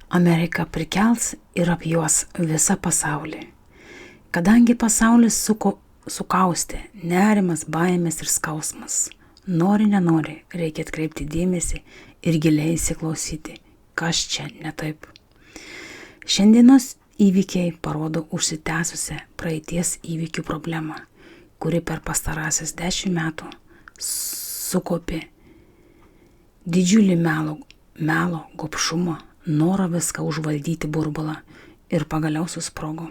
Amerika prikels ir apjuos visą pasaulį. Kadangi pasaulis sukaustė nerimas, baimės ir skausmas, nori nenori reikia atkreipti dėmesį ir giliai įsiklausyti, kas čia ne taip. Šiandienos įvykiai parodo užsitęsusią praeities įvykių problemą, kuri per pastarąsias 10 metų sukaupė didžiulį melo, gobšumą, norą viską užvaldyti burbulą ir pagaliau susprogo.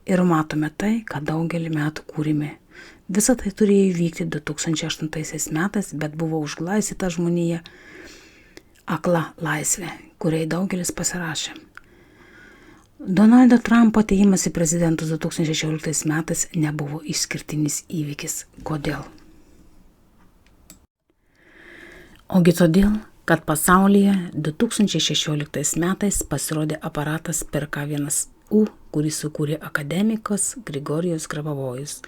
Ir matome tai, ką daugelį metų kūrėme. Visa tai turėjo įvykti 2008 metais, bet buvo užglaistyta žmonija akla laisvė, kuriai daugelis pasirašė. Donaldo Trumpo atėjimas į prezidentus 2016 metais nebuvo išskirtinis įvykis. Kodėl? Ogi todėl, kad pasaulyje 2016 metais pasirodė aparatas PRK-1U, kurį sukūrė akademikas Grigorijus Grabovojus.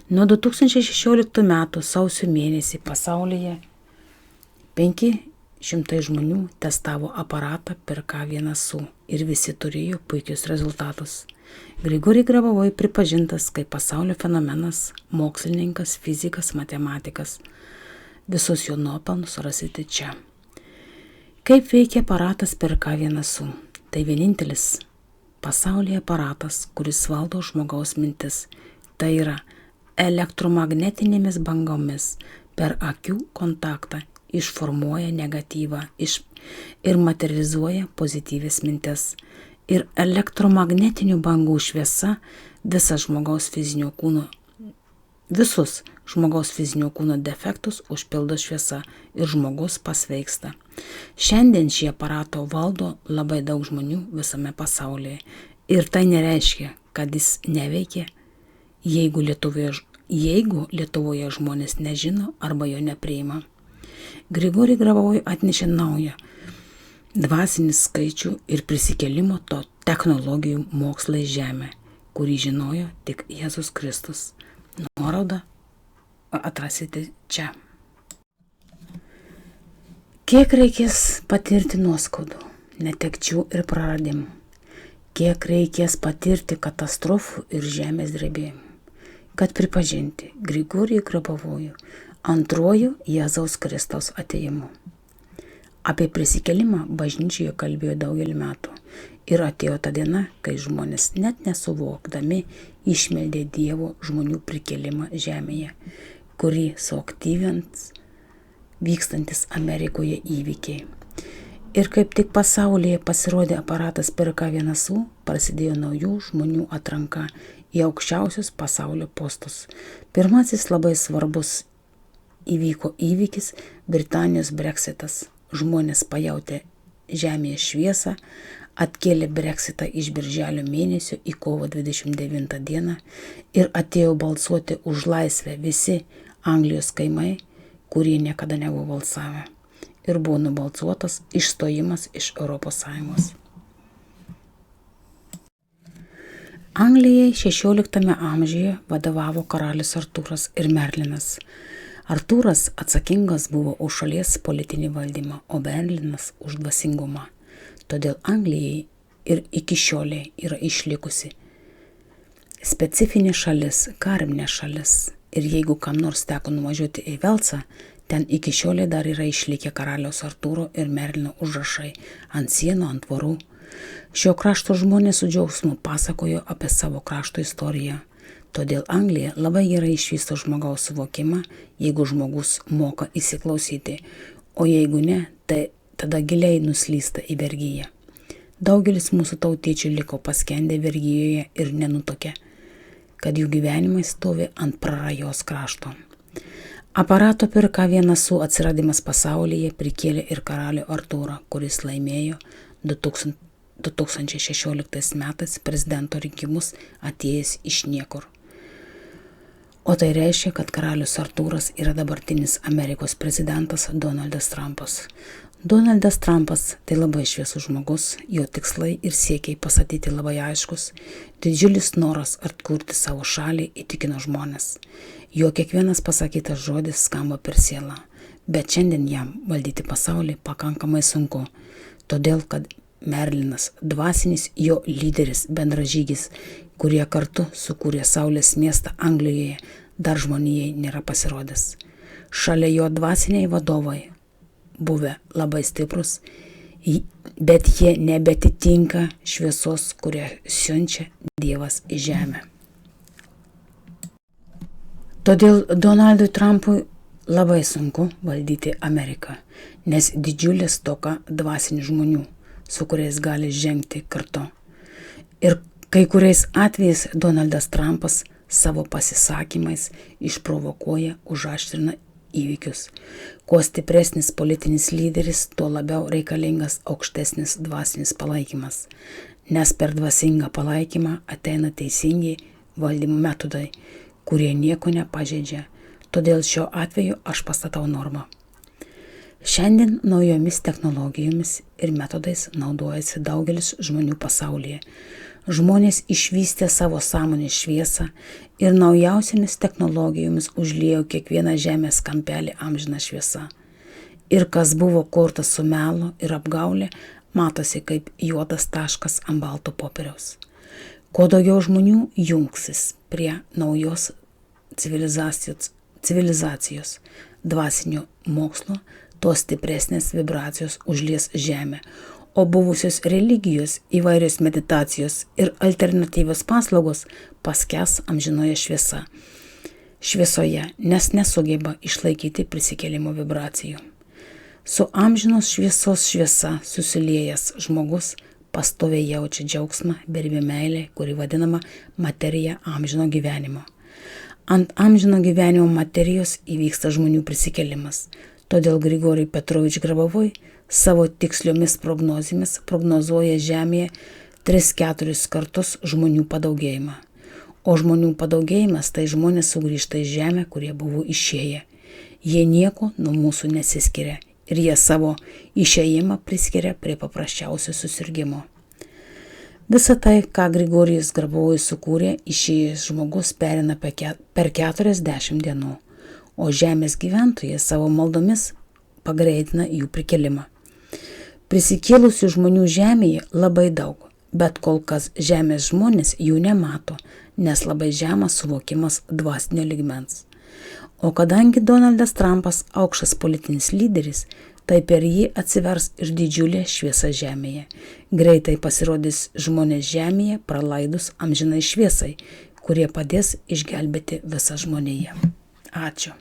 Nuo 2016 metų sausio mėnesį pasaulyje 500 žmonių testavo aparatą PRK-1U ir visi turėjo puikius rezultatus. Grigorijus Grabovojus pripažintas kaip pasaulio fenomenas, mokslininkas, fizikas, matematikas. Visus jo nuopelnus rasite čia. Kaip veikia aparatas PRK-1U? Tai vienintelis pasaulyje aparatas, kuris valdo žmogaus mintis. Tai yra elektromagnetinėmis bangomis per akių kontaktą išformuoja negatyvą ir materializuoja pozityvės mintis. Ir elektromagnetinių bangų šviesa visus žmogaus fizinio kūno defektus užpildo šviesa ir žmogus pasveiksta. Šiandien šį aparatą valdo labai daug žmonių visame pasaulyje. Ir tai nereiškia, kad jis neveikia, jeigu Lietuvoje žmonės nežino arba jo nepriima. Grigorijus Grabovojus atnešė naują dvasinį skaičių ir prisikėlimo to technologijų mokslą į žemę, kurį žinojo tik Jėzus Kristus. Nuorodą atrasite čia. Kiek reikės patirti nuoskaudų, netekčių ir praradimų? Kiek reikės patirti katastrofų ir žemės drebėjimų, kad pripažinti Grigorijų Grabovojų antruoju Jėzaus Kristaus atėjimu? Apie prisikėlimą bažnyčioje kalbėjo daugelį metų ir atėjo ta diena, kai žmonės net nesuvokdami išmeldė Dievo žmonių prikėlimą žemėje, kurį suaktyvins vykstantis Amerikoje įvykiai. Ir kaip tik pasaulyje pasirodė aparatas PRK-1U, prasidėjo naujų žmonių atranka į aukščiausius pasaulio postus. Pirmasis labai svarbus įvyko įvykis Britanijos Brexitas. Žmonės pajautė žemėje šviesą, atkėlė Brexitą iš birželio mėnesio į kovo 29 dieną ir atėjo balsuoti už laisvę visi Anglijos kaimai, kurie niekada nebuvo balsavę. Ir buvo nubalsuotas išstojimas iš ES. Anglijai 16 amžiuje vadovavo karalius Artūras ir Merlinas. Artūras atsakingas buvo už šalies politinį valdymą, o Merlinas už dvasingumą. Todėl Anglijai ir iki šiolei yra išlikusi specifinė šalis, kariminė šalis. Ir jeigu kam nors teko nuvažiuoti į Velsą, ten iki šiolei dar yra išlikę karaliaus Artūro ir Merlino užrašai ant sienų, ant tvorų. Šio krašto žmonės su džiaugsmu pasakojo apie savo krašto istoriją. Todėl Anglija labai gerai išvysto žmogaus suvokimą, jeigu žmogus moka įsiklausyti, o jeigu ne, tai tada giliai nuslysta į vergiją. Daugelis mūsų tautiečių liko paskendę vergijoje ir nenutuokę, kad jų gyvenimai stovi ant prarajos krašto. Aparato PRK-1U atsiradimas pasaulyje prikėlė ir karalių Artūrą, kuris laimėjo 2016 metais prezidento rinkimus atėjęs iš niekur. O tai reiškia, kad karalius Artūras yra dabartinis Amerikos prezidentas Donaldas Trumpas. Donaldas Trumpas tai labai šviesus žmogus, jo tikslai ir siekiai pasakyti labai aiškus, didžiulis noras atkurti savo šalį įtikino žmonės. Jo kiekvienas pasakytas žodis skamba per sielą, bet šiandien jam valdyti pasaulį pakankamai sunku, todėl kad Merlinas, dvasinis jo lyderis, bendražygis, kurie kartu sukūrė Saulės miestą Anglijoje, dar žmonijai nėra pasirodęs. Šalia jo dvasiniai vadovai buvę labai stiprus, bet jie nebetitinka šviesos, kurią siunčia Dievas į žemę. Todėl Donaldui Trumpui labai sunku valdyti Ameriką, nes didžiulė stoka dvasinių žmonių, su kuriais gali žengti kartu. Ir kai kuriais atvejais Donaldas Trumpas savo pasisakymais išprovokuoja, užaštrina įvykius. Kuo stipresnis politinis lyderis, tuo labiau reikalingas aukštesnis dvasinis palaikymas, nes per dvasingą palaikymą ateina teisingi valdymo metodai, kurie nieko nepažeidžia. Todėl šiuo atveju aš pastatau normą. Šiandien naujomis technologijomis ir metodais naudojasi daugelis žmonių pasaulyje. Žmonės išvystė savo sąmonės šviesą ir naujausiamis technologijomis užliejo kiekvieną žemės kampelį amžiną šviesą. Ir kas buvo kurta su melo ir apgaulė, matosi kaip juodas taškas ant balto popieriaus. Kuo daugiau žmonių jungsis prie naujos civilizacijos dvasinio mokslo, tuo stipresnės vibracijos užlies žemę, o buvusios religijos, įvairios meditacijos ir alternatyvios paslaugos paskęs amžinoje šviesoje, nes nesugeba išlaikyti prisikėlimo vibracijų. Su amžinos šviesos šviesa susiliejęs žmogus pastoviai jaučia džiaugsmą, beribę meilę, kuri vadinama materija amžino gyvenimo. Ant amžino gyvenimo materijos įvyksta žmonių prisikėlimas. Todėl Grigorijus Petrovič Grabovoi savo tiksliomis prognozėmis prognozuoja žemėje 3-4 kartus žmonių padaugėjimą. O žmonių padaugėjimas tai žmonės sugrįžta į žemę, kurie buvo išėję. Jie nieko nuo mūsų nesiskiria ir jie savo išėjimą priskiria prie paprasčiausio susirgimo. Visa tai, ką Grigorijus Grabovojus sukūrė, išėjęs žmogus perina per 40 dienų, o žemės gyventojai savo maldomis pagreitina jų prikėlimą. Prisikėlusių žmonių žemėje labai daug, bet kol kas žemės žmonės jų nemato, nes labai žemas suvokimas dvasinio lygmens. O kadangi Donaldas Trumpas aukštas politinis lyderis, tai per jį atsivers ir didžiulė šviesa žemėje. Greitai pasirodys žmonės žemėje pralaidus amžinai šviesai, kurie padės išgelbėti visą žmoniją. Ačiū.